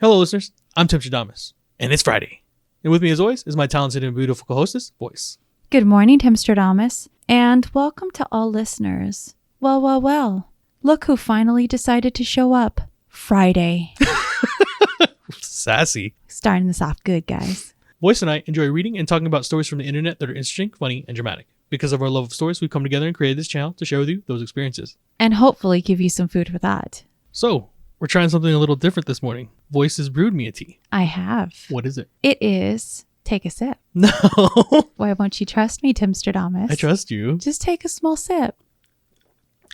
Hello, listeners. I'm Timstradamus, and it's Friday. And with me, as always, is my talented and beautiful co-hostess, Voyse. Good morning, Timstradamus, and welcome to all listeners. Well. Look who finally decided to show up. Friday. Sassy. Starting this off good, guys. Voyse and I enjoy reading and talking about stories from the internet that are interesting, funny, and dramatic. Because of our love of stories, we've come together and created this channel to share with you those experiences. And hopefully give you some food for thought. So, we're trying something a little different this morning. Voyse has brewed me a tea. I have. What is it? It is... Take a sip. No. Why won't you trust me, Timstradamus? I trust you. Just take a small sip.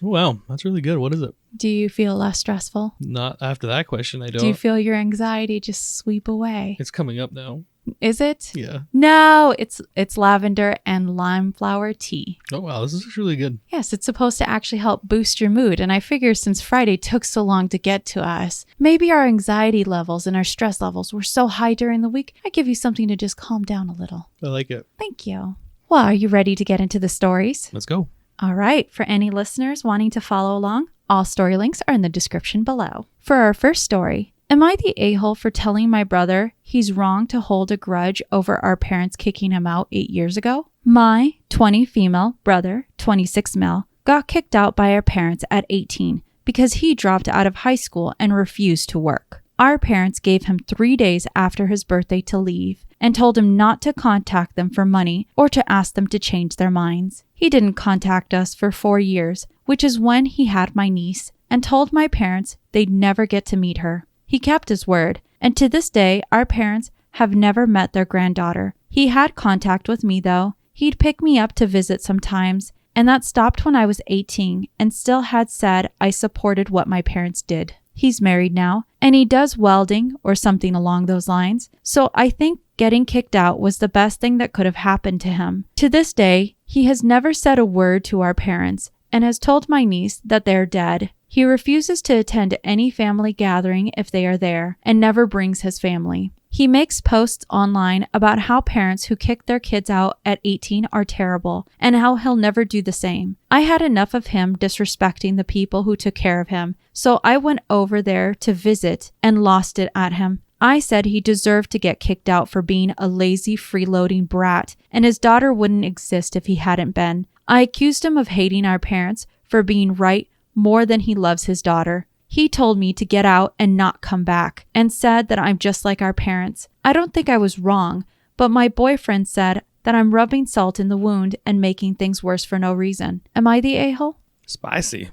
Oh, wow, that's really good. What is it? Do you feel less stressful? Not after that question, I don't. Do you feel your anxiety just sweep away? It's coming up now. Is it? Yeah. No, it's lavender and lime flower tea. Oh, wow, this is really good. Yes, it's supposed to actually help boost your mood. And I figure since Friday took so long to get to us, maybe our anxiety levels and our stress levels were so high during the week, I give you something to just calm down a little. I like it. Thank you. Well, are you ready to get into the stories? Let's go. All right. For any listeners wanting to follow along, all story links are in the description below. For our first story, am I the a-hole for telling my brother he's wrong to hold a grudge over our parents kicking him out 8 years ago? My 20 female brother, 26 male, got kicked out by our parents at 18 because he dropped out of high school and refused to work. Our parents gave him 3 days after his birthday to leave and told him not to contact them for money or to ask them to change their minds. He didn't contact us for 4 years, which is when he had my niece, and told my parents they'd never get to meet her. He kept his word, and to this day, our parents have never met their granddaughter. He had contact with me, though. He'd pick me up to visit sometimes, and that stopped when I was 18 and still had said I supported what my parents did. He's married now, and he does welding or something along those lines, so I think getting kicked out was the best thing that could have happened to him. To this day, he has never said a word to our parents and has told my niece that they're dead. He refuses to attend any family gathering if they are there and never brings his family. He makes posts online about how parents who kick their kids out at 18 are terrible and how he'll never do the same. I had enough of him disrespecting the people who took care of him, so I went over there to visit and lost it at him. I said he deserved to get kicked out for being a lazy, freeloading brat, and his daughter wouldn't exist if he hadn't been. I accused him of hating our parents for being right more than he loves his daughter. He told me to get out and not come back, and said that I'm just like our parents. I don't think I was wrong, but my boyfriend said that I'm rubbing salt in the wound and making things worse for no reason. Am I the a-hole? Spicy.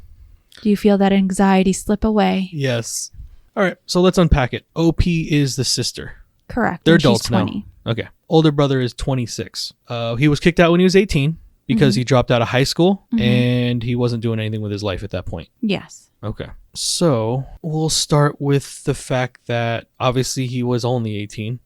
Do you feel that anxiety slip away? Yes. All right, so let's unpack it. OP is the sister. Correct. They're and she's adults 20. now. Okay. Older brother is 26. He was kicked out when he was 18 because he dropped out of high school and he wasn't doing anything with his life at that point. Yes. Okay. So we'll start with the fact that obviously he was only 18.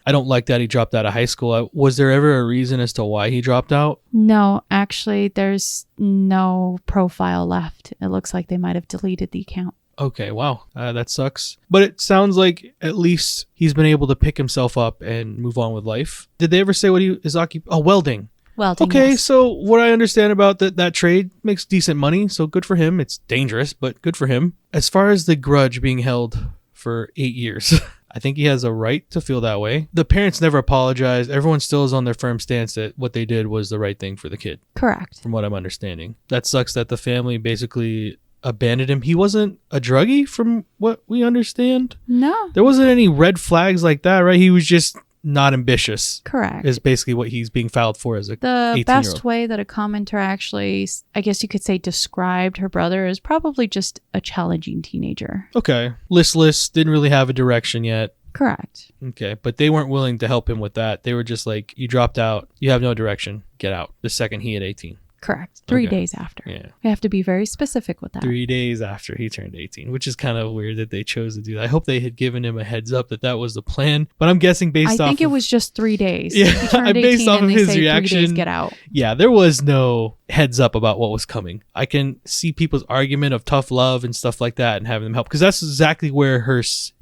I don't like that he dropped out of high school. Was there ever a reason as to why he dropped out? No, actually, there's no profile left. It looks like they might have deleted the account. Okay, wow. That sucks. But it sounds like at least he's been able to pick himself up and move on with life. Did they ever say what his occupation? Oh, welding. Welding, okay, yes. So what I understand about that trade makes decent money, so good for him. It's dangerous, but good for him. As far as the grudge being held for 8 years, I think he has a right to feel that way. The parents never apologized. Everyone still is on their firm stance that what they did was the right thing for the kid. Correct. From what I'm understanding. That sucks that the family basically abandoned him. He wasn't a druggie from what we understand. No. There wasn't any red flags like that, right? He was just not ambitious. Correct. Is basically what he's being filed for as a 18-year-old. The best way that a commenter actually, I guess you could say, described her brother is probably just a challenging teenager. Okay. Listless, didn't really have a direction yet. Correct. Okay, but they weren't willing to help him with that. They were just like, you dropped out, you have no direction, get out. The second he hit 18. Correct. 3 Okay. days after. Yeah. We have to be very specific with that. 3 days after he turned 18, which is kind of weird that they chose to do that. I hope they had given him a heads up that was the plan, but I'm guessing based off I think it was just 3 days. Yeah, He turned based 18 off and of they his say 3 reaction, days, get out. Yeah, there was no, heads up about what was coming. I can see people's argument of tough love and stuff like that and having them help, because that's exactly where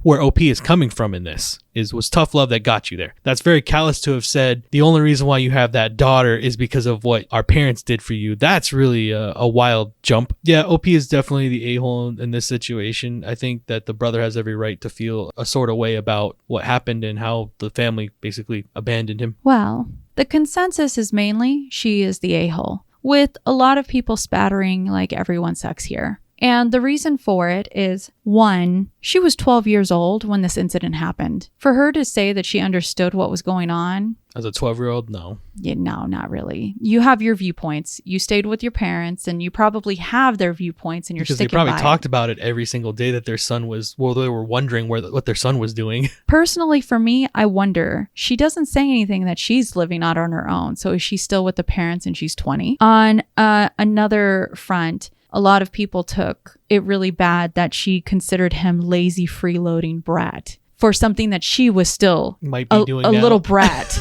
OP is coming from in this, was tough love that got you there. That's very callous to have said the only reason why you have that daughter is because of what our parents did for you. That's really a wild jump. Yeah, OP is definitely the a-hole in this situation. I think that the brother has every right to feel a sort of way about what happened and how the family basically abandoned him. Well, the consensus is mainly she is the a-hole, with a lot of people spattering like everyone sucks here. And the reason for it is, one, she was 12 years old when this incident happened. For her to say that she understood what was going on. As a 12-year-old, no. Yeah, no, not really. You have your viewpoints. You stayed with your parents and you probably have their viewpoints and you're sticking by it. Because they probably talked about it every single day that their son was, well, they were wondering what their son was doing. Personally, for me, I wonder, she doesn't say anything that she's living out on her own. So is she still with the parents and she's 20? On another front, a lot of people took it really bad that she considered him lazy, freeloading brat for something that she was still Might be doing a now. Little brat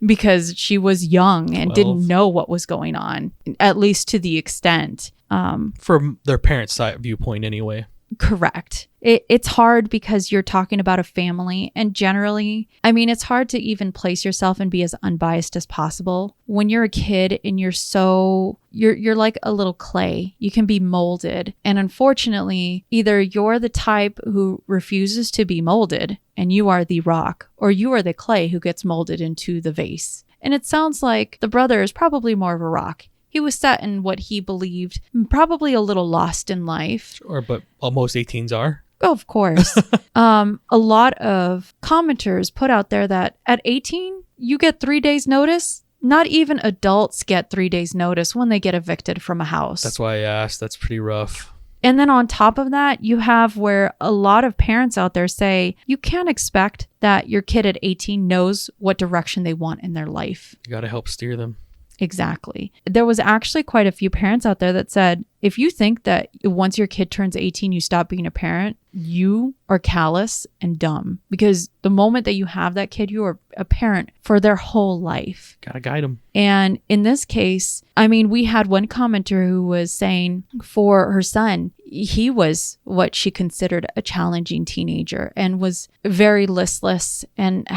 because she was young and 12. didn't know what was going on, at least to the extent. From their parents' side viewpoint anyway. Correct. It's hard because you're talking about a family, and generally, I mean, it's hard to even place yourself and be as unbiased as possible. When you're a kid and you're like a little clay, you can be molded. And unfortunately, either you're the type who refuses to be molded and you are the rock, or you are the clay who gets molded into the vase. And it sounds like the brother is probably more of a rock. He was set in what he believed, probably a little lost in life. Sure, but most 18s are. Oh, of course. A lot of commenters put out there that at 18, you get 3 days notice. Not even adults get 3 days notice when they get evicted from a house. That's why I asked. That's pretty rough. And then on top of that, you have where a lot of parents out there say, you can't expect that your kid at 18 knows what direction they want in their life. You got to help steer them. Exactly. There was actually quite a few parents out there that said, if you think that once your kid turns 18, you stop being a parent, you are callous and dumb, because the moment that you have that kid, you are a parent for their whole life. Gotta guide them. And in this case, I mean, we had one commenter who was saying for her son, he was what she considered a challenging teenager and was very listless and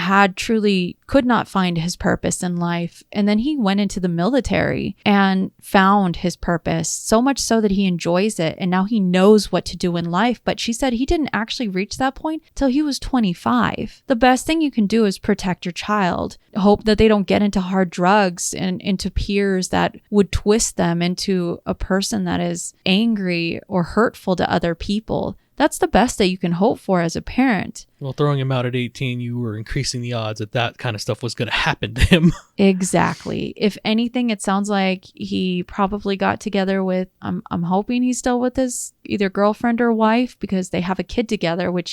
could not find his purpose in life. And then he went into the military and found his purpose, so much so that he enjoys it. And now he knows what to do in life. But she said he didn't actually reach that point till he was 25. The best thing you can do is protect your child. Hope that they don't get into hard drugs and into peers that would twist them into a person that is angry or hurtful to other people. That's the best that you can hope for as a parent. Well, throwing him out at 18, you were increasing the odds that kind of stuff was going to happen to him. Exactly. If anything, it sounds like he probably got together with, I'm hoping he's still with his either girlfriend or wife, because they have a kid together, which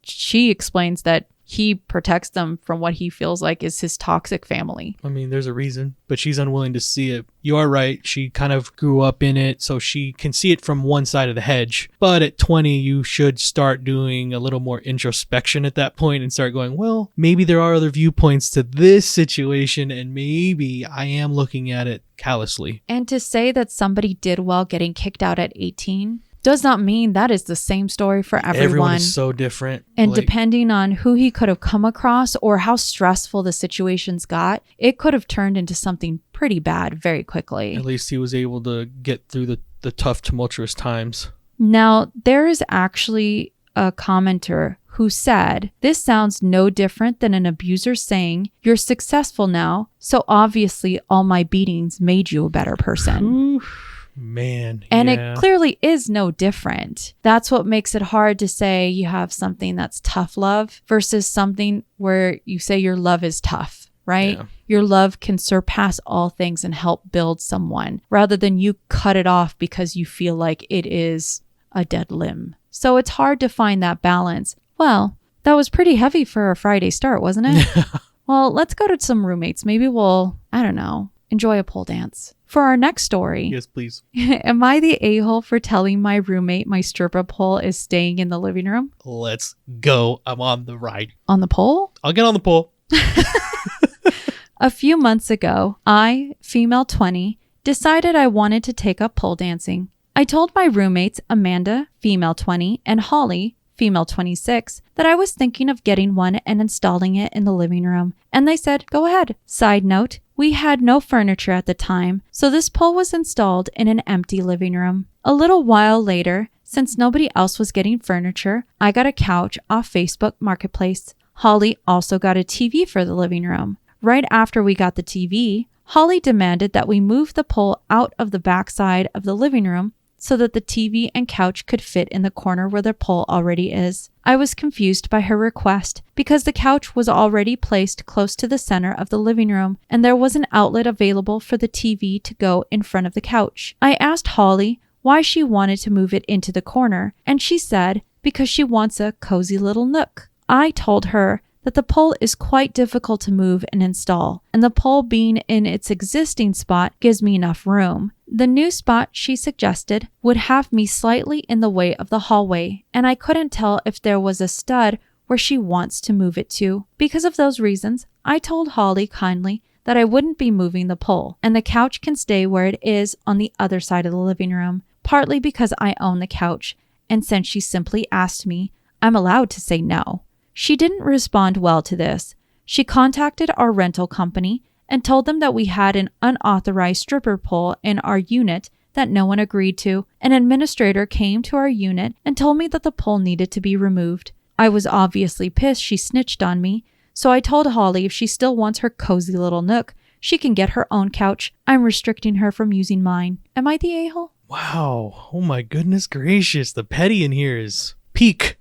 she explains that he protects them from what he feels like is his toxic family. I mean, there's a reason, but she's unwilling to see it. You are right. She kind of grew up in it, so she can see it from one side of the hedge. But at 20, you should start doing a little more introspection at that point and start going, well, maybe there are other viewpoints to this situation, and maybe I am looking at it callously. And to say that somebody did well getting kicked out at 18 does not mean that is the same story for everyone. Everyone is so different. And depending on who he could have come across or how stressful the situations got, it could have turned into something pretty bad very quickly. At least he was able to get through the tough, tumultuous times. Now, there is actually a commenter who said, this sounds no different than an abuser saying, you're successful now, so obviously all my beatings made you a better person. Oof. Man. And yeah. It clearly is no different. That's what makes it hard to say you have something that's tough love versus something where you say your love is tough, right? Yeah. Your love can surpass all things and help build someone rather than you cut it off because you feel like it is a dead limb. So it's hard to find that balance. Well, that was pretty heavy for a Friday start, wasn't it? Well, let's go to some roommates. Maybe we'll, I don't know, enjoy a pole dance. For our next story. Yes, please. Am I the a-hole for telling my roommate my stripper pole is staying in the living room? Let's go. I'm on the ride. On the pole? I'll get on the pole. A few months ago, I, female 20, decided I wanted to take up pole dancing. I told my roommates Amanda, female 20, and Holly, female 26, that I was thinking of getting one and installing it in the living room, and they said, go ahead. Side note, we had no furniture at the time, so this pole was installed in an empty living room. A little while later, since nobody else was getting furniture, I got a couch off Facebook Marketplace. Holly also got a TV for the living room. Right after we got the TV, Holly demanded that we move the pole out of the backside of the living room so that the TV and couch could fit in the corner where the pole already is. I was confused by her request because the couch was already placed close to the center of the living room and there was an outlet available for the TV to go in front of the couch. I asked Holly why she wanted to move it into the corner, and she said because she wants a cozy little nook. I told her that the pole is quite difficult to move and install, and the pole being in its existing spot gives me enough room. The new spot she suggested would have me slightly in the way of the hallway, and I couldn't tell if there was a stud where she wants to move it to. Because of those reasons, I told Holly kindly that I wouldn't be moving the pole, and the couch can stay where it is on the other side of the living room, partly because I own the couch, and since she simply asked me, I'm allowed to say no. She didn't respond well to this. She contacted our rental company and told them that we had an unauthorized stripper pole in our unit that no one agreed to. An administrator came to our unit and told me that the pole needed to be removed. I was obviously pissed she snitched on me, so I told Holly if she still wants her cozy little nook, she can get her own couch. I'm restricting her from using mine. Am I the a-hole? Wow. Oh my goodness gracious. The petty in here is peak.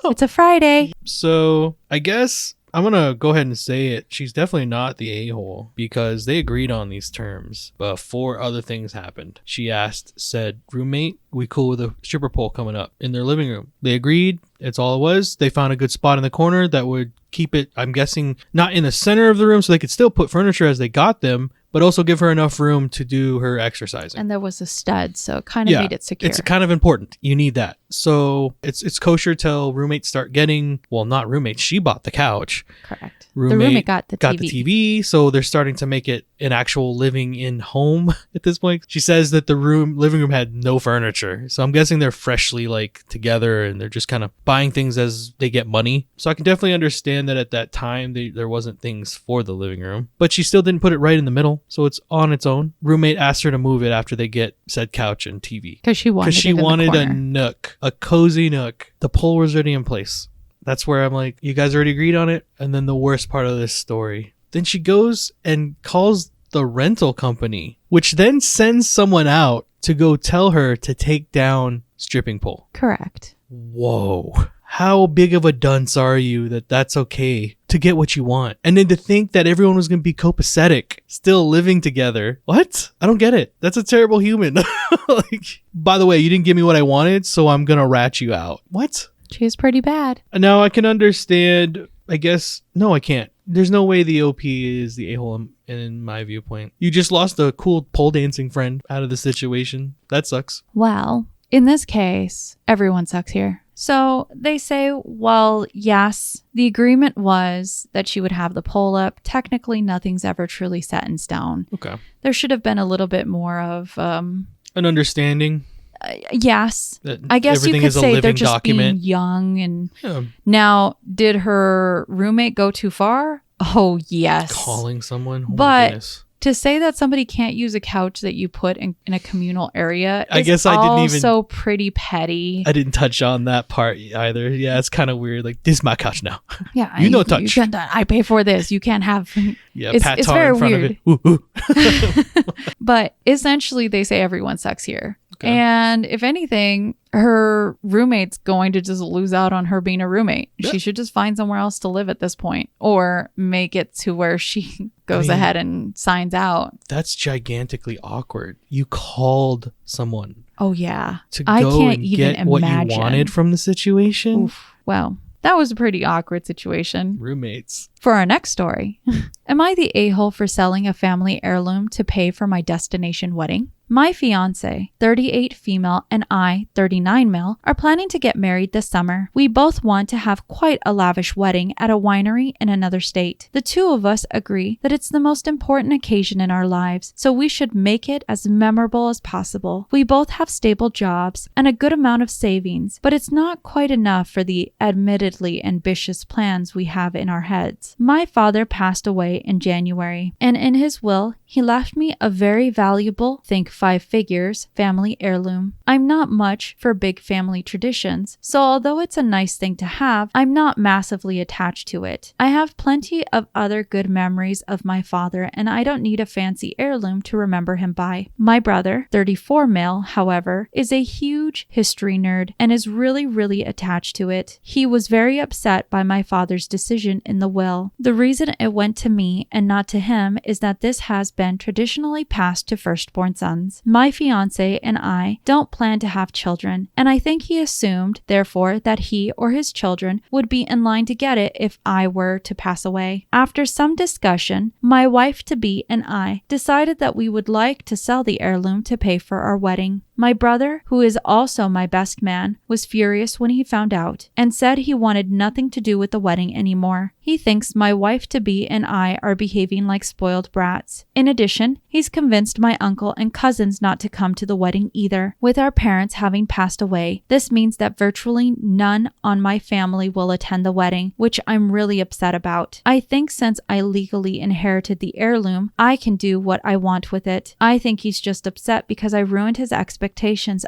It's a Friday. So I guess I'm going to go ahead and say it. She's definitely not the a-hole because they agreed on these terms before other things happened. She said, roommate, we cool with a stripper pole coming up in their living room. They agreed. It's all it was. They found a good spot in the corner that would keep it, I'm guessing, not in the center of the room so they could still put furniture as they got them, but also give her enough room to do her exercising. And there was a stud, so it kind of made it secure. It's kind of important. You need that. So it's kosher till roommates start getting, well, not roommates. She bought the couch. Correct. The roommate got the TV. So they're starting to make it an actual living in home at this point. She says that the living room had no furniture. So I'm guessing they're freshly together and they're just kind of buying things as they get money. So I can definitely understand that at that time there wasn't things for the living room, but she still didn't put it right in the middle. So it's on its own. Roommate asked her to move it after they get said couch and TV. Because she wanted a nook, a cozy nook. The pole was already in place. That's where I'm like, you guys already agreed on it. And then the worst part of this story. Then she goes and calls the rental company, which then sends someone out to go tell her to take down stripping pole. Correct. Whoa. How big of a dunce are you that that's okay to get what you want? And then to think that everyone was going to be copacetic, still living together. What? I don't get it. That's a terrible human. By the way, you didn't give me what I wanted, so I'm going to rat you out. What? She is pretty bad. Now I can understand, I guess. No, I can't. There's no way the OP is the a-hole in my viewpoint. You just lost a cool pole dancing friend out of the situation. That sucks. Well, in this case, everyone sucks here. So they say, well, yes, the agreement was that she would have the pole up. Technically, nothing's ever truly set in stone. Okay. There should have been a little bit more of... an understanding. Yes. I guess you could say they're just being young. And now, did her roommate go too far? Oh, yes. Calling someone? Oh, but my goodness. To say that somebody can't use a couch that you put in a communal area I guess I didn't even also pretty petty. I didn't touch on that part either. Yeah, it's kind of weird. Like, this is my couch now. Yeah. Touch. You can't, I pay for this. You can't have... Yeah, it's very in front weird. Of it. Ooh. But essentially, they say everyone sucks here. Okay. And if anything, her roommate's going to just lose out on her being a roommate. Yeah. She should just find somewhere else to live at this point, or make it to where she goes ahead and signs out. That's gigantically awkward. You called someone. Oh, yeah. To go and get what you wanted from the situation. Oof. Well, that was a pretty awkward situation. Roommates. For our next story, am I the a-hole for selling a family heirloom to pay for my destination wedding? My fiance, 38 female, and I, 39 male, are planning to get married this summer. We both want to have quite a lavish wedding at a winery in another state. The two of us agree that it's the most important occasion in our lives, so we should make it as memorable as possible. We both have stable jobs and a good amount of savings, but it's not quite enough for the admittedly ambitious plans we have in our heads. My father passed away in January, and in his will, he left me a very valuable, think 5 figures, family heirloom. I'm not much for big family traditions, so although it's a nice thing to have, I'm not massively attached to it. I have plenty of other good memories of my father, and I don't need a fancy heirloom to remember him by. My brother, 34 male, however, is a huge history nerd and is really attached to it. He was very upset by my father's decision in the will. The reason it went to me and not to him is that this has been traditionally passed to firstborn sons. My fiance and I don't plan to have children, and I think he assumed, therefore, that he or his children would be in line to get it if I were to pass away. After some discussion, my wife-to-be and I decided that we would like to sell the heirloom to pay for our wedding. My brother, who is also my best man, was furious when he found out and said he wanted nothing to do with the wedding anymore. He thinks my wife-to-be and I are behaving like spoiled brats. In addition, he's convinced my uncle and cousins not to come to the wedding either. With our parents having passed away, this means that virtually none on my family will attend the wedding, which I'm really upset about. I think since I legally inherited the heirloom, I can do what I want with it. I think he's just upset because I ruined his expectations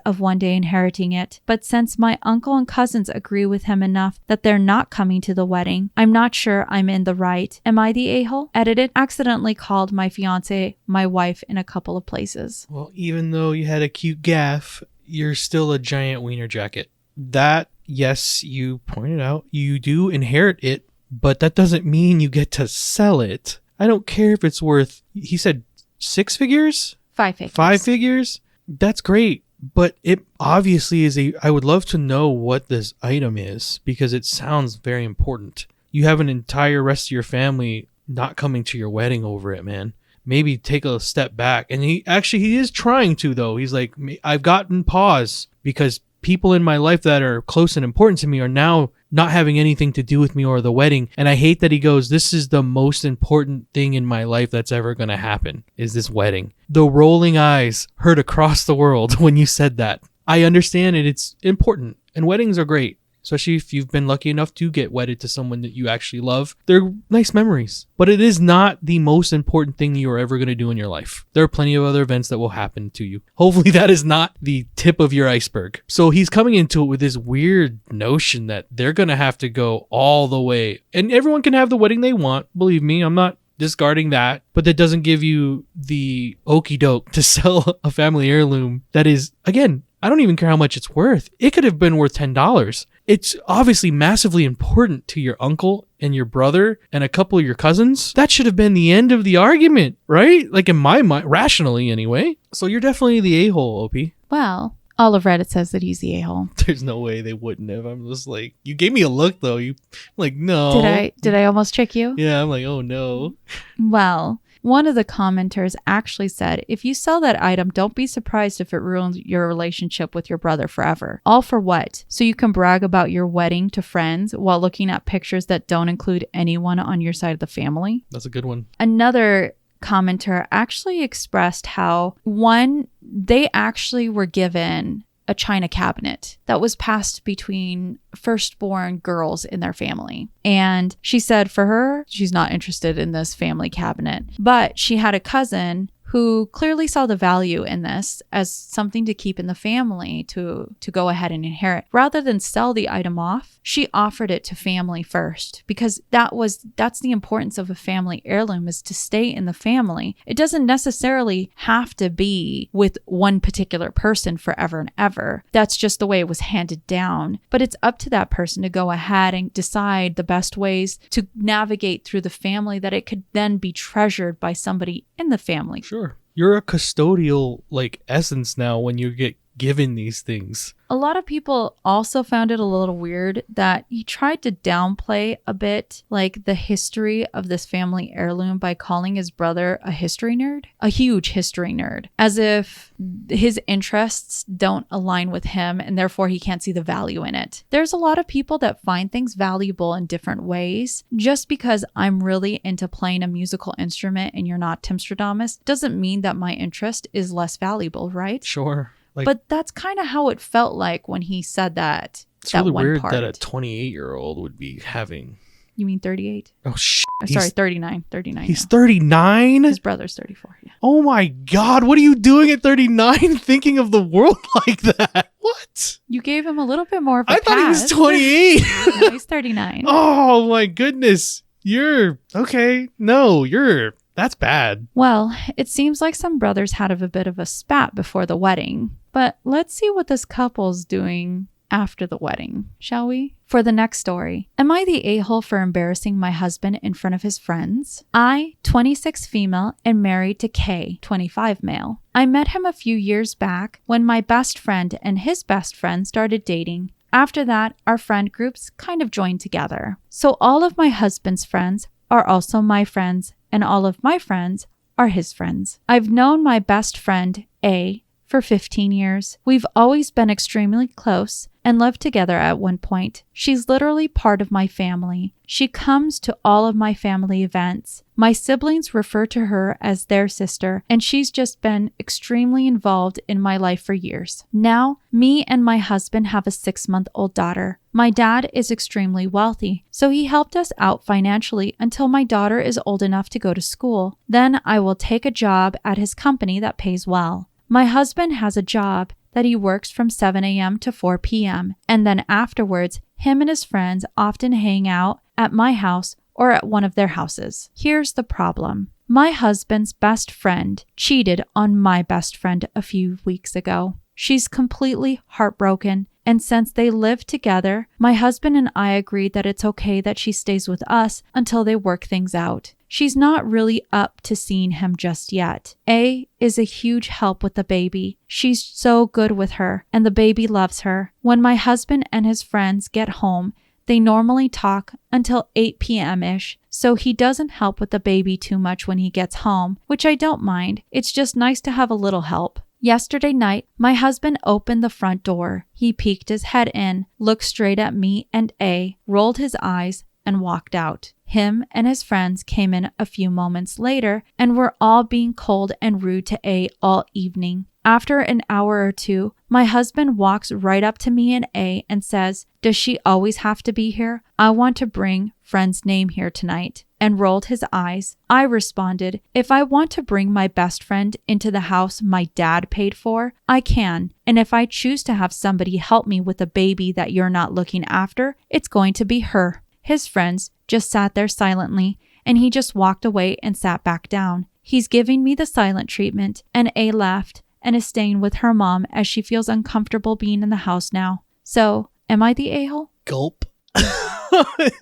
of one day inheriting it. But since my uncle and cousins agree with him enough that they're not coming to the wedding, I'm not sure I'm in the right. Am I the a-hole? Edited, accidentally called my fiance my wife in a couple of places. Well, even though you had a cute gaffe, you're still a giant wiener jacket. That, yes, you pointed out, you do inherit it, but that doesn't mean you get to sell it. I don't care if it's worth, he said 6 figures? 5 figures. 5 figures? That's great, but it obviously is I would love to know what this item is because it sounds very important. You have an entire rest of your family not coming to your wedding over it, man. Maybe take a step back. And he is trying to, though. He's like, I've gotten pause because people in my life that are close and important to me are now not having anything to do with me or the wedding. And I hate that he goes, this is the most important thing in my life that's ever going to happen, is this wedding. The rolling eyes heard across the world when you said that. I understand it. It's important. And weddings are great. Especially if you've been lucky enough to get wedded to someone that you actually love. They're nice memories. But it is not the most important thing you are ever going to do in your life. There are plenty of other events that will happen to you. Hopefully that is not the tip of your iceberg. So he's coming into it with this weird notion that they're going to have to go all the way. And everyone can have the wedding they want. Believe me, I'm not discarding that. But that doesn't give you the okie doke to sell a family heirloom that is, again, I don't even care how much it's worth. It could have been worth $10. It's obviously massively important to your uncle and your brother and a couple of your cousins. That should have been the end of the argument, right? Like in my mind, rationally anyway. So you're definitely the a-hole, OP. Well, all of Reddit says that he's the a-hole. There's no way they wouldn't have. I'm just like, you gave me a look though. I'm like, no. Did I almost trick you? Yeah, I'm like, oh no. Well, one of the commenters actually said, if you sell that item, don't be surprised if it ruins your relationship with your brother forever. All for what? So you can brag about your wedding to friends while looking at pictures that don't include anyone on your side of the family? That's a good one. Another commenter actually expressed how, one, they actually were given a china cabinet that was passed between firstborn girls in their family. And she said for her, she's not interested in this family cabinet, but she had a cousin who clearly saw the value in this as something to keep in the family to go ahead and inherit. Rather than sell the item off, she offered it to family first, because that's the importance of a family heirloom, is to stay in the family. It doesn't necessarily have to be with one particular person forever and ever. That's just the way it was handed down. But it's up to that person to go ahead and decide the best ways to navigate through the family, that it could then be treasured by somebody in the family. Sure. You're a custodial essence now when you get given these things. A lot of people also found it a little weird that he tried to downplay a bit like the history of this family heirloom by calling his brother a history nerd, a huge history nerd, as if his interests don't align with him and therefore he can't see the value in it. There's a lot of people that find things valuable in different ways. Just because I'm really into playing a musical instrument and you're not Timstradamus doesn't mean that my interest is less valuable, right? Sure. But that's kind of how it felt like when he said that. It's that really one weird part. that a 28-year-old would be having... You mean 38? Oh, shit. Sorry, 39. 39. He's now. 39? His brother's 34. Yeah. Oh my God. What are you doing at 39 thinking of the world like that? What? You gave him a little bit more of a I thought he was pass. 28. No, he's 39. Oh my goodness. You're... Okay. No, you're... That's bad. Well, it seems like some brothers had a bit of a spat before the wedding. But let's see what this couple's doing after the wedding, shall we? For the next story, am I the a-hole for embarrassing my husband in front of his friends? I, 26 female and married to K, 25 male. I met him a few years back when my best friend and his best friend started dating. After that, our friend groups kind of joined together. So all of my husband's friends are also my friends, and all of my friends are his friends. I've known my best friend, A, for 15 years. We've always been extremely close and lived together at one point. She's literally part of my family. She comes to all of my family events. My siblings refer to her as their sister, and she's just been extremely involved in my life for years. Now, me and my husband have a 6-month-old daughter. My dad is extremely wealthy, so he helped us out financially until my daughter is old enough to go to school. Then I will take a job at his company that pays well. My husband has a job that he works from 7 a.m. to 4 p.m. And then afterwards, him and his friends often hang out at my house or at one of their houses. Here's the problem. My husband's best friend cheated on my best friend a few weeks ago. She's completely heartbroken, and since they live together, my husband and I agreed that it's okay that she stays with us until they work things out. She's not really up to seeing him just yet. A is a huge help with the baby. She's so good with her, and the baby loves her. When my husband and his friends get home, they normally talk until 8 p.m.-ish, so he doesn't help with the baby too much when he gets home, which I don't mind. It's just nice to have a little help. Yesterday night, my husband opened the front door. He peeked his head in, looked straight at me and A, rolled his eyes, and walked out. Him and his friends came in a few moments later and were all being cold and rude to A all evening. After an hour or two, my husband walks right up to me and A and says, "Does she always have to be here? I want to bring friend's name here tonight," and rolled his eyes. I responded, "If I want to bring my best friend into the house my dad paid for, I can. And if I choose to have somebody help me with a baby that you're not looking after, it's going to be her." His friends just sat there silently, and he just walked away and sat back down. He's giving me the silent treatment, and A left and is staying with her mom as she feels uncomfortable being in the house now. So, am I the a-hole? Gulp.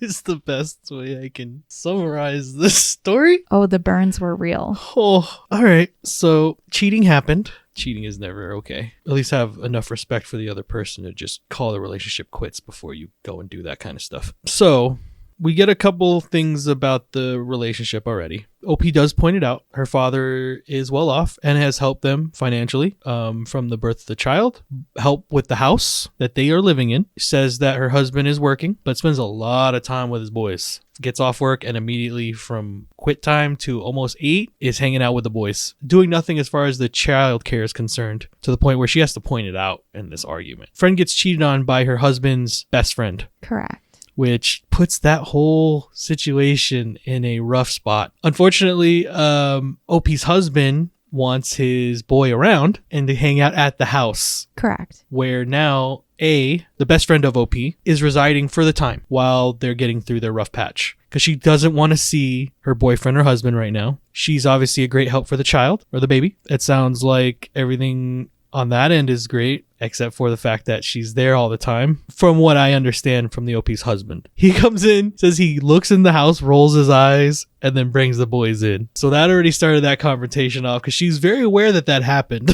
Is the best way I can summarize this story. Oh, the burns were real. Oh, all right. So cheating happened. Cheating is never okay. At least have enough respect for the other person to just call the relationship quits before you go and do that kind of stuff. So we get a couple things about the relationship already. OP does point it out. Her father is well off and has helped them financially from the birth of the child. Help with the house that they are living in. Says that her husband is working, but spends a lot of time with his boys. Gets off work and immediately from quit time to almost 8 is hanging out with the boys. Doing nothing as far as the child care is concerned, to the point where she has to point it out in this argument. Friend gets cheated on by her husband's best friend. Correct. Which puts that whole situation in a rough spot. Unfortunately, OP's husband wants his boy around and to hang out at the house. Correct. Where now A, the best friend of OP, is residing for the time while they're getting through their rough patch. Because she doesn't want to see her boyfriend or husband right now. She's obviously a great help for the child or the baby. It sounds like everything on that end is great, except for the fact that she's there all the time, from what I understand from the OP's husband. He comes in, says he looks in the house, rolls his eyes, and then brings the boys in. So that already started that confrontation off, because she's very aware that that happened.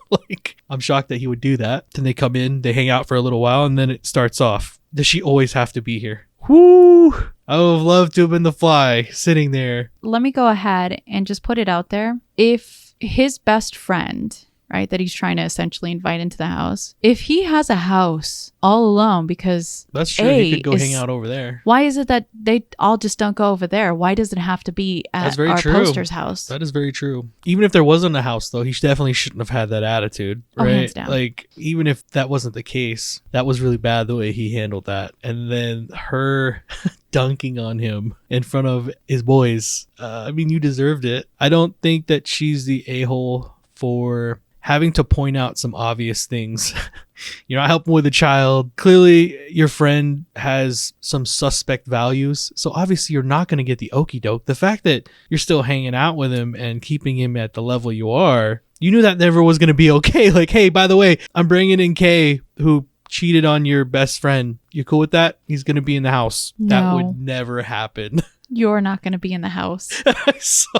Like, I'm shocked that he would do that. Then they come in, they hang out for a little while, and then it starts off. Does she always have to be here? Whoo! I would have loved to have been the fly sitting there. Let me go ahead and just put it out there. If his best friend, right, that he's trying to essentially invite into the house, if he has a house all alone, because that's true, he could go hang out over there. Why is it that they all just don't go over there? Why does it have to be at our poster's house? That is very true. Even if there wasn't a house, though, he definitely shouldn't have had that attitude, right? Oh, hands down. Like, even if that wasn't the case, that was really bad the way he handled that. And then her dunking on him in front of his boys. I mean, you deserved it. I don't think that she's the a-hole for having to point out some obvious things. You're not helping with a child. Clearly, your friend has some suspect values. So obviously, you're not going to get the okie doke. The fact that you're still hanging out with him and keeping him at the level you are, you knew that never was going to be okay. Like, hey, by the way, I'm bringing in Kay, who cheated on your best friend. You cool with that? He's going to be in the house. No. That would never happen. You're not going to be in the house. So,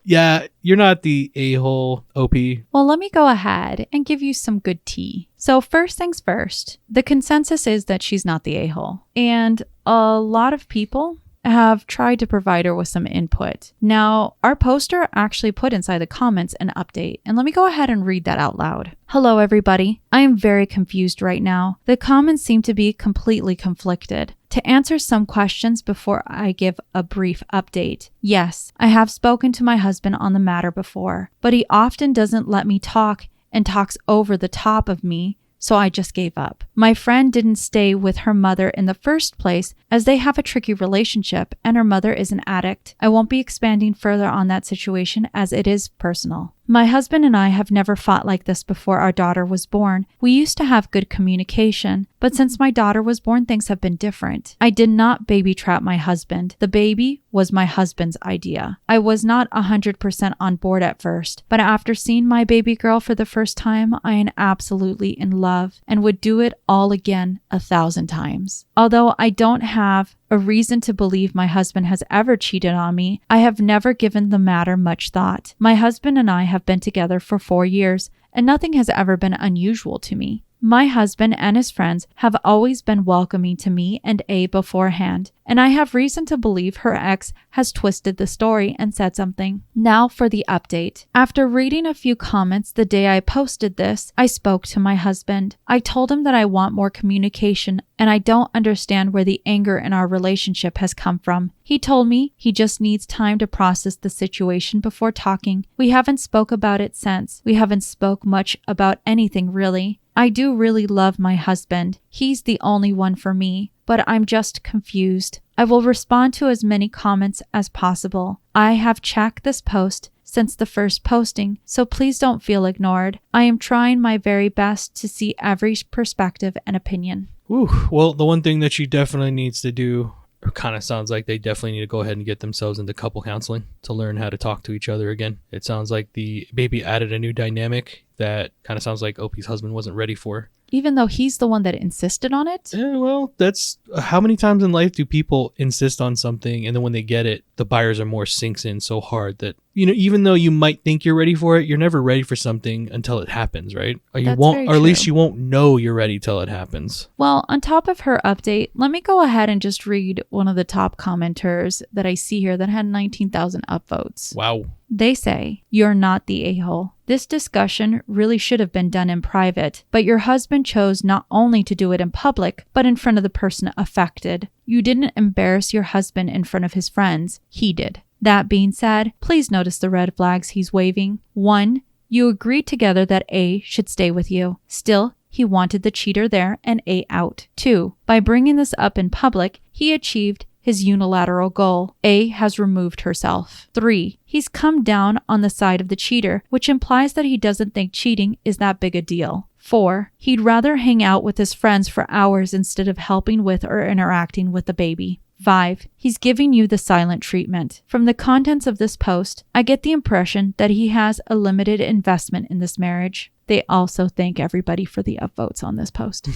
yeah, you're not the a-hole, OP. Well, let me go ahead and give you some good tea. So first things first, the consensus is that she's not the a-hole. And a lot of people have tried to provide her with some input. Now, our poster actually put inside the comments an update, and let me go ahead and read that out loud. Hello, everybody. I am very confused right now. The comments seem to be completely conflicted. To answer some questions before I give a brief update. Yes, I have spoken to my husband on the matter before, but he often doesn't let me talk and talks over the top of me, so I just gave up. My friend didn't stay with her mother in the first place as they have a tricky relationship and her mother is an addict. I won't be expanding further on that situation as it is personal. My husband and I have never fought like this before our daughter was born. We used to have good communication, but since my daughter was born, things have been different. I did not baby trap my husband. The baby was my husband's idea. I was not 100% on board at first, but after seeing my baby girl for the first time, I am absolutely in love and would do it all again 1,000 times. Although I don't have a reason to believe my husband has ever cheated on me, I have never given the matter much thought. My husband and I have been together for 4 years, and nothing has ever been unusual to me. My husband and his friends have always been welcoming to me and A beforehand, and I have reason to believe her ex has twisted the story and said something. Now for the update. After reading a few comments the day I posted this, I spoke to my husband. I told him that I want more communication and I don't understand where the anger in our relationship has come from. He told me he just needs time to process the situation before talking. We haven't spoke about it since. We haven't spoke much about anything really. I do really love my husband. He's the only one for me, but I'm just confused. I will respond to as many comments as possible. I have checked this post since the first posting, so please don't feel ignored. I am trying my very best to see every perspective and opinion. Ooh, well, the one thing that she definitely needs to do, kind of sounds like they definitely need to go ahead and get themselves into couple counseling to learn how to talk to each other again. It sounds like the baby added a new dynamic that kind of sounds like Opie's husband wasn't ready for. Even though he's the one that insisted on it? Yeah, well, that's how many times in life do people insist on something and then when they get it, the buyer's remorse sinks in so hard that, you know, even though you might think you're ready for it, you're never ready for something until it happens, right? Or you won't, or at least you won't know you're ready till it happens. Well, on top of her update, let me go ahead and just read one of the top commenters that I see here that had 19,000 upvotes. Wow. They say, "You're not the a-hole. This discussion really should have been done in private, but your husband chose not only to do it in public, but in front of the person affected. You didn't embarrass your husband in front of his friends. He did. That being said, please notice the red flags he's waving. 1. You agreed together that A should stay with you. Still, he wanted the cheater there and A out. 2. By bringing this up in public, he achieved his unilateral goal. A has removed herself. 3. He's come down on the side of the cheater, which implies that he doesn't think cheating is that big a deal. 4. He'd rather hang out with his friends for hours instead of helping with or interacting with the baby. 5. He's giving you the silent treatment. From the contents of this post, I get the impression that he has a limited investment in this marriage. They also thank everybody for the upvotes on this post.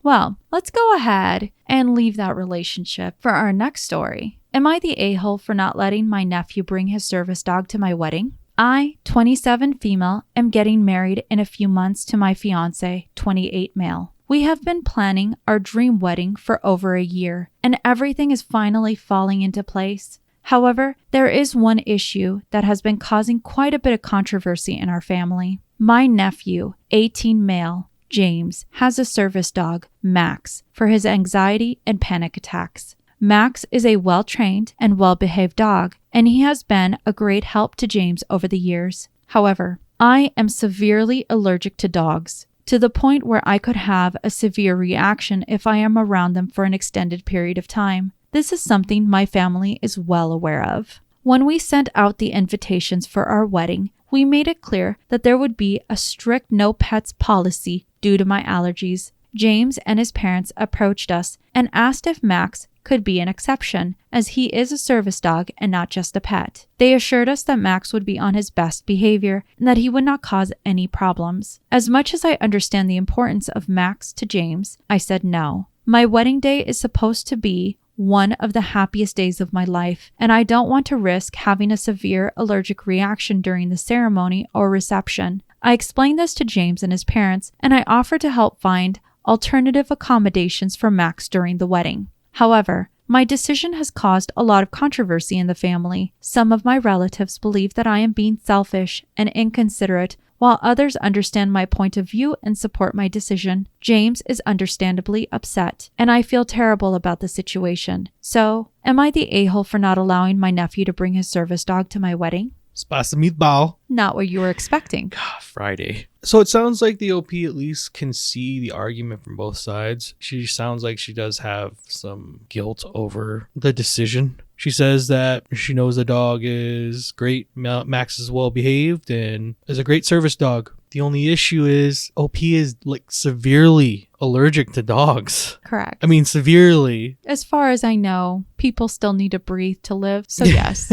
Well, let's go ahead and leave that relationship for our next story. Am I the a-hole for not letting my nephew bring his service dog to my wedding? I, 27 female, am getting married in a few months to my fiance, 28 male. We have been planning our dream wedding for over a year, and everything is finally falling into place. However, there is one issue that has been causing quite a bit of controversy in our family. My nephew, 18 male, James, has a service dog, Max, for his anxiety and panic attacks. Max is a well-trained and well-behaved dog, and he has been a great help to James over the years. However, I am severely allergic to dogs, to the point where I could have a severe reaction if I am around them for an extended period of time. This is something my family is well aware of. When we sent out the invitations for our wedding, we made it clear that there would be a strict no pets policy due to my allergies. James and his parents approached us and asked if Max could be an exception, as he is a service dog and not just a pet. They assured us that Max would be on his best behavior and that he would not cause any problems. As much as I understand the importance of Max to James, I said no. My wedding day is supposed to be one of the happiest days of my life, and I don't want to risk having a severe allergic reaction during the ceremony or reception. I explained this to James and his parents, and I offered to help find alternative accommodations for Max during the wedding. However, my decision has caused a lot of controversy in the family. Some of my relatives believe that I am being selfish and inconsiderate, while others understand my point of view and support my decision. James is understandably upset, and I feel terrible about the situation. So, am I the a-hole for not allowing my nephew to bring his service dog to my wedding? Spice meatball. Not what you were expecting. God, Friday. So it sounds like the OP at least can see the argument from both sides. She sounds like she does have some guilt over the decision. She says that she knows the dog is great. Max is well behaved and is a great service dog. The only issue is OP is like severely allergic to dogs. Correct. I mean, severely. As far as I know, people still need to breathe to live. So yes.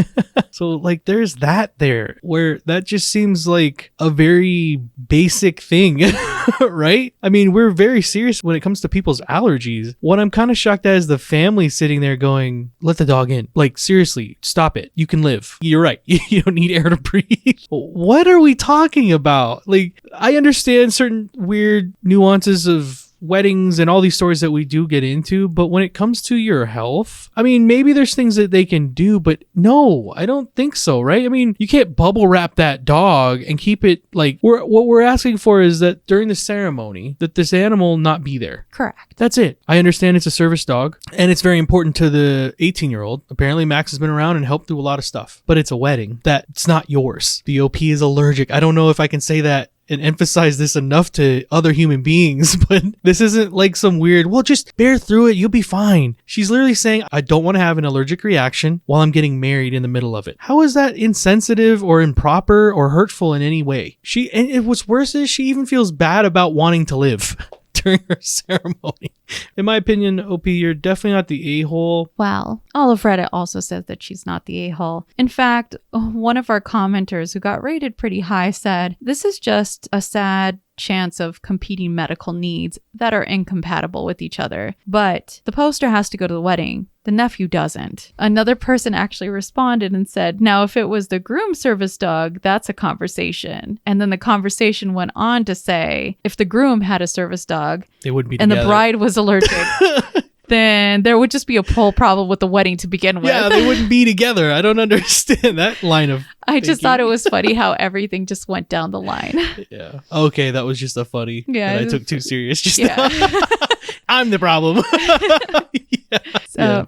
So like there's that there where that just seems like a very basic thing, right? I mean, we're very serious when it comes to people's allergies. What I'm kind of shocked at is the family sitting there going, let the dog in. Like, seriously, stop it. You can live. You're right. You don't need air to breathe. What are we talking about? Like, I understand certain weird nuances of weddings and all these stories that we do get into, but when it comes to your health, I mean, maybe there's things that they can do, but no, I don't think so, right? I mean, you can't bubble wrap that dog and keep it like, what we're asking for is that during the ceremony that this animal not be there. Correct. That's it. I understand it's a service dog and it's very important to the 18-year-old. Apparently Max has been around and helped do a lot of stuff, but it's a wedding that's not yours. The OP is allergic. I don't know if I can say that and emphasize this enough to other human beings, but this isn't like some weird, well, just bear through it, you'll be fine. She's literally saying, I don't want to have an allergic reaction while I'm getting married in the middle of it. How is that insensitive or improper or hurtful in any way? And what's worse is she even feels bad about wanting to live during her ceremony. In my opinion, OP, you're definitely not the a-hole. Well, all of Reddit also says that she's not the a-hole. In fact, one of our commenters who got rated pretty high said, this is just a sad chance of competing medical needs that are incompatible with each other. But the poster has to go to the wedding. The nephew doesn't. Another person actually responded and said, now, if it was the groom service dog, that's a conversation. And then the conversation went on to say, if the groom had a service dog, they would be and together. The bride was allergic, then there would just be a whole problem with the wedding to begin with. Yeah, they wouldn't be together. I don't understand that line of I just thought it was funny how everything just went down the line. Yeah. Okay, that was just a funny that I took too serious just now. I'm the problem.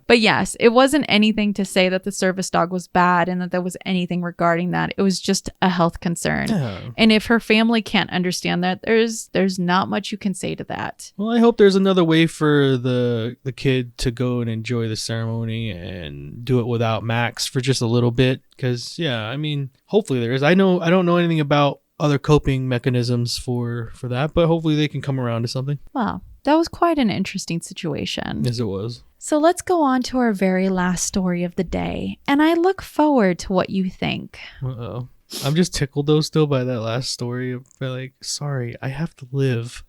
But yes, it wasn't anything to say that the service dog was bad and that there was anything regarding that. It was just a health concern. Oh. And if her family can't understand that, there's not much you can say to that. Well, I hope there's another way for the kid to go and enjoy the ceremony and do it without Max for just a little bit. Because, yeah, I mean, hopefully there is. I don't know anything about other coping mechanisms for that, but hopefully they can come around to something. Wow. That was quite an interesting situation. Yes, it was. So let's go on to our very last story of the day, and I look forward to what you think. Uh-oh. I'm just tickled, though, still by that last story. But like, sorry, I have to live.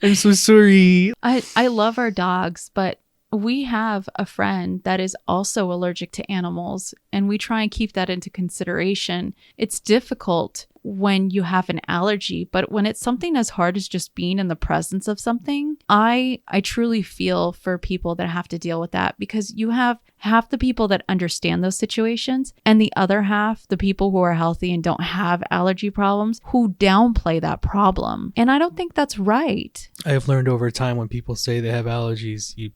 I'm so sorry. I love our dogs, but we have a friend that is also allergic to animals, and we try and keep that into consideration. It's difficult when you have an allergy, but when it's something as hard as just being in the presence of something, I truly feel for people that have to deal with that, because you have half the people that understand those situations and the other half, the people who are healthy and don't have allergy problems, who downplay that problem. And I don't think that's right. I have learned over time when people say they have allergies, you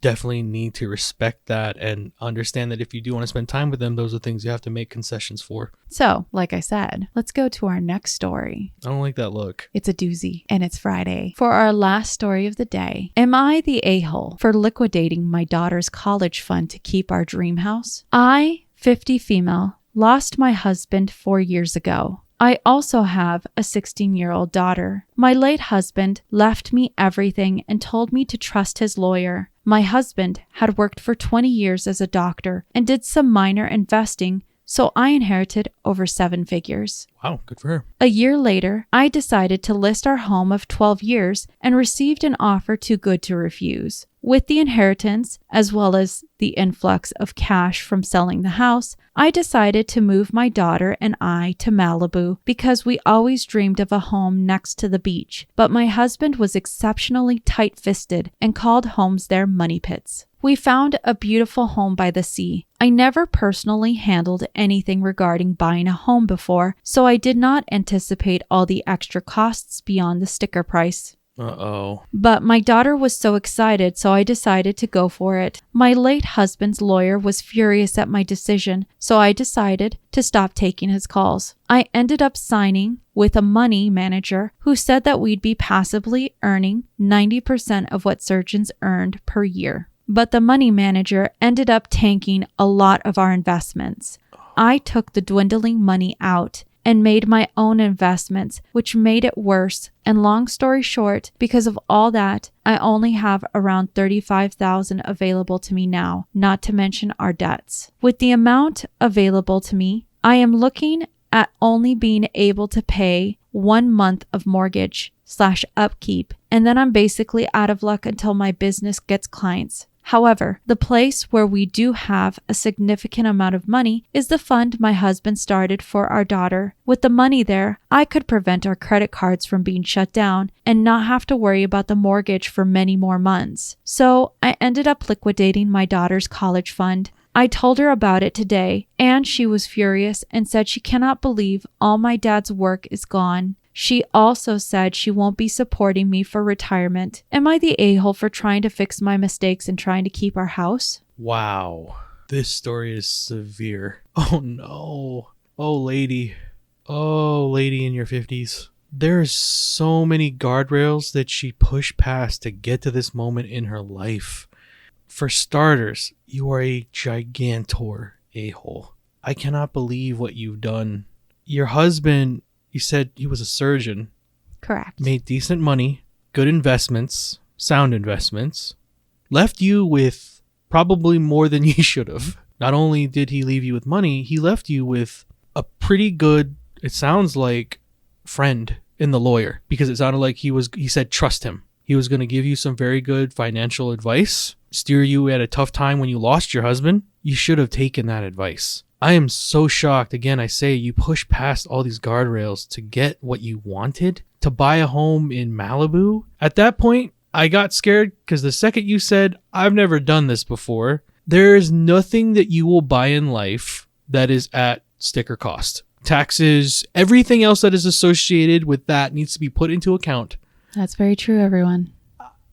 definitely need to respect that and understand that if you do want to spend time with them, those are things you have to make concessions for. So, like I said, let's go to our next story. I don't like that look. It's a doozy, and it's Friday. For our last story of the day, am I the a-hole for liquidating my daughter's college fund to keep our dream house? I, 50 female, lost my husband 4 years ago. I also have a 16-year-old daughter. My late husband left me everything and told me to trust his lawyer. My husband had worked for 20 years as a doctor and did some minor investing, so I inherited over 7 figures. Wow, good for her. A year later, I decided to list our home of 12 years and received an offer too good to refuse. With the inheritance, as well as the influx of cash from selling the house, I decided to move my daughter and I to Malibu because we always dreamed of a home next to the beach, but my husband was exceptionally tight-fisted and called homes there money pits. We found a beautiful home by the sea. I never personally handled anything regarding buying a home before, so I did not anticipate all the extra costs beyond the sticker price. Uh-oh. But my daughter was so excited, so I decided to go for it. My late husband's lawyer was furious at my decision, so I decided to stop taking his calls. I ended up signing with a money manager who said that we'd be passively earning 90% of what surgeons earned per year. But the money manager ended up tanking a lot of our investments. I took the dwindling money out and made my own investments, which made it worse. And long story short, because of all that, I only have around $35,000 available to me now, not to mention our debts. With the amount available to me, I am looking at only being able to pay 1 month of mortgage/upkeep, and then I'm basically out of luck until my business gets clients. However, the place where we do have a significant amount of money is the fund my husband started for our daughter. With the money there, I could prevent our credit cards from being shut down and not have to worry about the mortgage for many more months. So I ended up liquidating my daughter's college fund. I told her about it today, and she was furious and said she cannot believe all my dad's work is gone. She also said she won't be supporting me for retirement. Am I the a-hole for trying to fix my mistakes and trying to keep our house? Wow. This story is severe. Oh no. Oh lady. Oh lady in your 50s. There's so many guardrails that she pushed past to get to this moment in her life. For starters, you are a gigantor a-hole. I cannot believe what you've done. Your husband, you said he was a surgeon. Correct. Made decent money, good investments, sound investments. Left you with probably more than you should have. Not only did he leave you with money, he left you with a pretty good, it sounds like, friend in the lawyer. Because it sounded like he said trust him. He was going to give you some very good financial advice, steer you at a tough time when you lost your husband. You should have taken that advice. I am so shocked. Again, I say you pushed past all these guardrails to get what you wanted, to buy a home in Malibu. At that point, I got scared because the second you said, I've never done this before, there is nothing that you will buy in life that is at sticker cost. Taxes, everything else that is associated with that needs to be put into account. That's very true, everyone.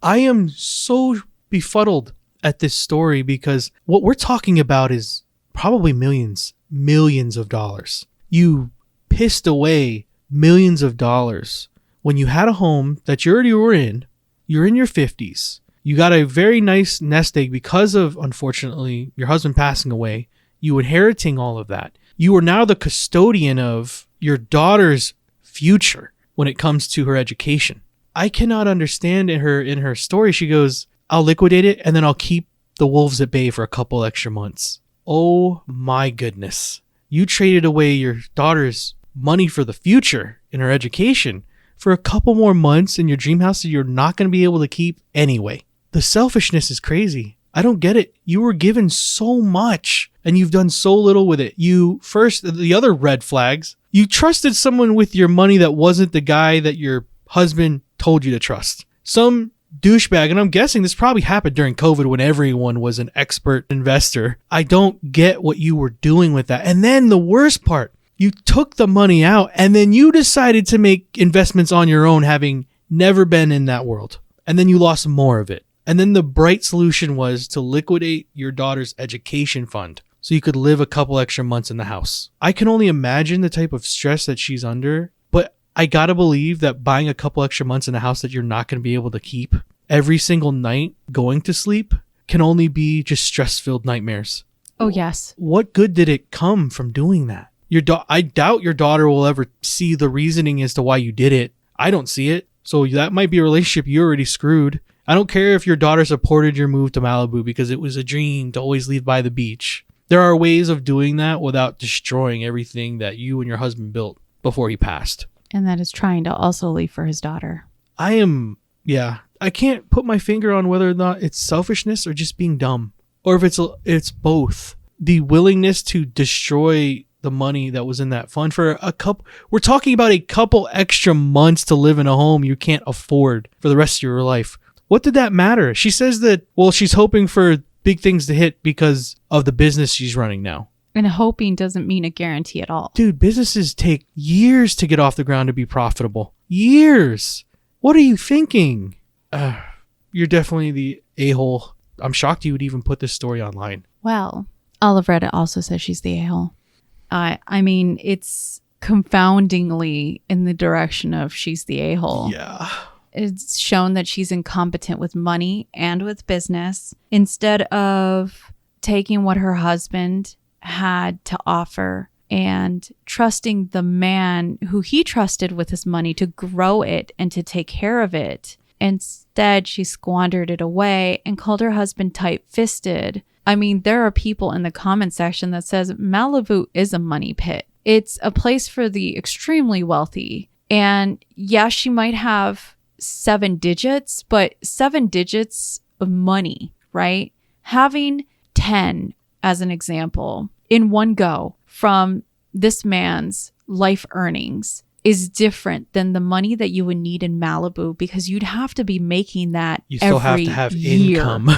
I am so befuddled at this story because what we're talking about is probably millions of dollars. You pissed away millions of dollars when you had a home that you already were in. You're in your 50s. You got a very nice nest egg because of, unfortunately, your husband passing away. You inheriting all of that. You are now the custodian of your daughter's future when it comes to her education. I cannot understand in her story. She goes, I'll liquidate it and then I'll keep the wolves at bay for a couple extra months. Oh my goodness. You traded away your daughter's money for the future in her education for a couple more months in your dream house that you're not going to be able to keep anyway. The selfishness is crazy. I don't get it. You were given so much and you've done so little with it. The other red flags, you trusted someone with your money that wasn't the guy that your husband told you to trust. Some douchebag, and I'm guessing this probably happened during COVID when everyone was an expert investor. I don't get what you were doing with that. And then the worst part, you took the money out and then you decided to make investments on your own, having never been in that world. And then you lost more of it. And then the bright solution was to liquidate your daughter's education fund so you could live a couple extra months in the house. I can only imagine the type of stress that she's under, but I gotta believe that buying a couple extra months in a house that you're not going to be able to keep every single night going to sleep can only be just stress-filled nightmares. Oh, yes. What good did it come from doing that? I doubt your daughter will ever see the reasoning as to why you did it. I don't see it. So that might be a relationship you already screwed. I don't care if your daughter supported your move to Malibu because it was a dream to always leave by the beach. There are ways of doing that without destroying everything that you and your husband built before he passed. And that is trying to also leave for his daughter. I can't put my finger on whether or not it's selfishness or just being dumb. Or if it's both. The willingness to destroy the money that was in that fund for we're talking about a couple extra months to live in a home you can't afford for the rest of your life. What did that matter? She says that, she's hoping for big things to hit because of the business she's running now. And hoping doesn't mean a guarantee at all. Dude, businesses take years to get off the ground to be profitable. Years. What are you thinking? You're definitely the a-hole. I'm shocked you would even put this story online. Well, Olive Reddit also says she's the a-hole. I mean, it's confoundingly in the direction of she's the a-hole. Yeah. It's shown that she's incompetent with money and with business. Instead of taking what her husband had to offer and trusting the man who he trusted with his money to grow it and to take care of it, instead she squandered it away and called her husband tight-fisted. I mean, there are people in the comment section that says Malibu is a money pit. It's a place for the extremely wealthy. And yeah, she might have 7 digits, but 7 digits of money, right? Having 10, as an example, in one go from this man's life earnings is different than the money that you would need in Malibu, because you'd have to be making that you still every have to have year. Income.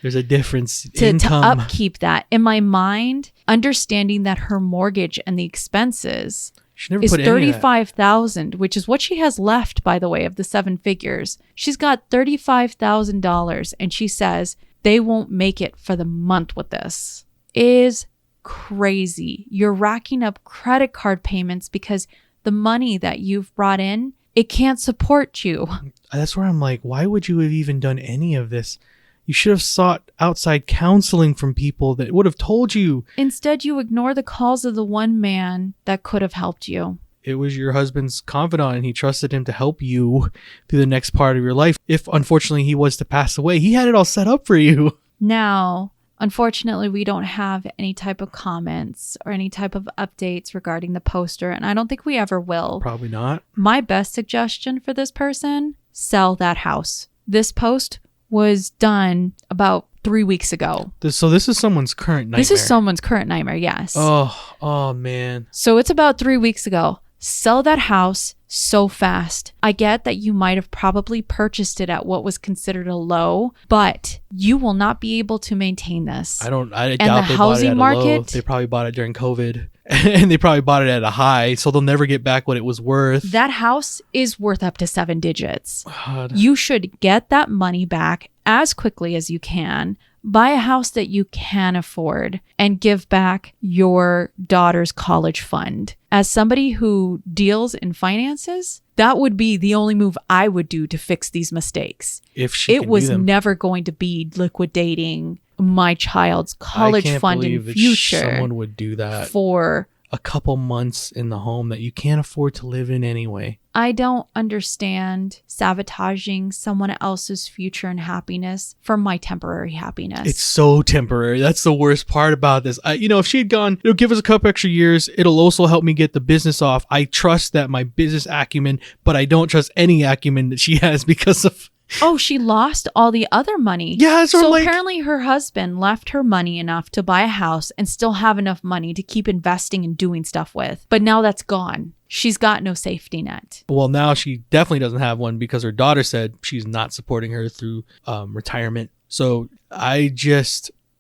There's a difference. To upkeep that. In my mind, understanding that her mortgage and the expenses is $35,000, which is what she has left, by the way, of the 7 figures. She's got $35,000, and she says they won't make it for the month with this. Is crazy. You're racking up credit card payments because the money that you've brought in, it can't support you. That's where I'm like, why would you have even done any of this? You should have sought outside counseling from people that would have told you. Instead, you ignore the calls of the one man that could have helped you. It was your husband's confidant, and he trusted him to help you through the next part of your life. If, unfortunately, he was to pass away, he had it all set up for you. Now, unfortunately, we don't have any type of comments or any type of updates regarding the poster, and I don't think we ever will. Probably not. My best suggestion for this person, sell that house. This post was done about 3 weeks ago. So this is someone's current nightmare. This is someone's current nightmare, yes. Oh man. So it's about 3 weeks ago. Sell that house so fast. I get that you might have probably purchased it at what was considered a low, but you will not be able to maintain this. I doubt the they bought it housing at a market, low. They probably bought it during COVID, and they probably bought it at a high, so they'll never get back what it was worth. That house is worth up to 7 digits. God. You should get that money back as quickly as you can. Buy a house that you can afford and give back your daughter's college fund. As somebody who deals in finances, that would be the only move I would do to fix these mistakes. If she It was never going to be liquidating my child's college fund in future. Someone would do that for a couple months in the home that you can't afford to live in anyway. I don't understand sabotaging someone else's future and happiness for my temporary happiness. It's so temporary. That's the worst part about this. If she had gone, it'll give us a couple extra years. It'll also help me get the business off. I trust that my business acumen, but I don't trust any acumen that she has because of Oh, she lost all the other money. Yeah, so apparently her husband left her money enough to buy a house and still have enough money to keep investing and doing stuff with. But now that's gone. She's got no safety net. Well, now she definitely doesn't have one because her daughter said she's not supporting her through retirement. So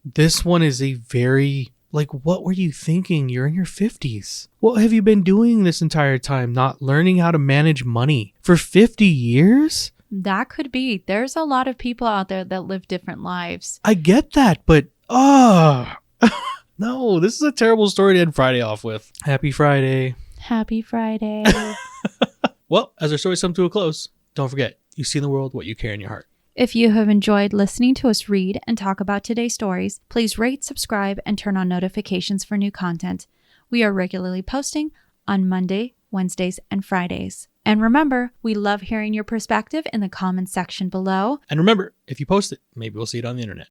this one is a very, like, what were you thinking? You're in your 50s. What have you been doing this entire time? Not learning how to manage money for 50 years? That could be. There's a lot of people out there that live different lives. I get that, but no, this is a terrible story to end Friday off with. Happy Friday. Happy Friday. Well, as our stories come to a close, don't forget, you see in the world what you carry in your heart. If you have enjoyed listening to us read and talk about today's stories, please rate, subscribe, and turn on notifications for new content. We are regularly posting on Monday, Wednesdays, and Fridays. And remember, we love hearing your perspective in the comments section below. And remember, if you post it, maybe we'll see it on the internet.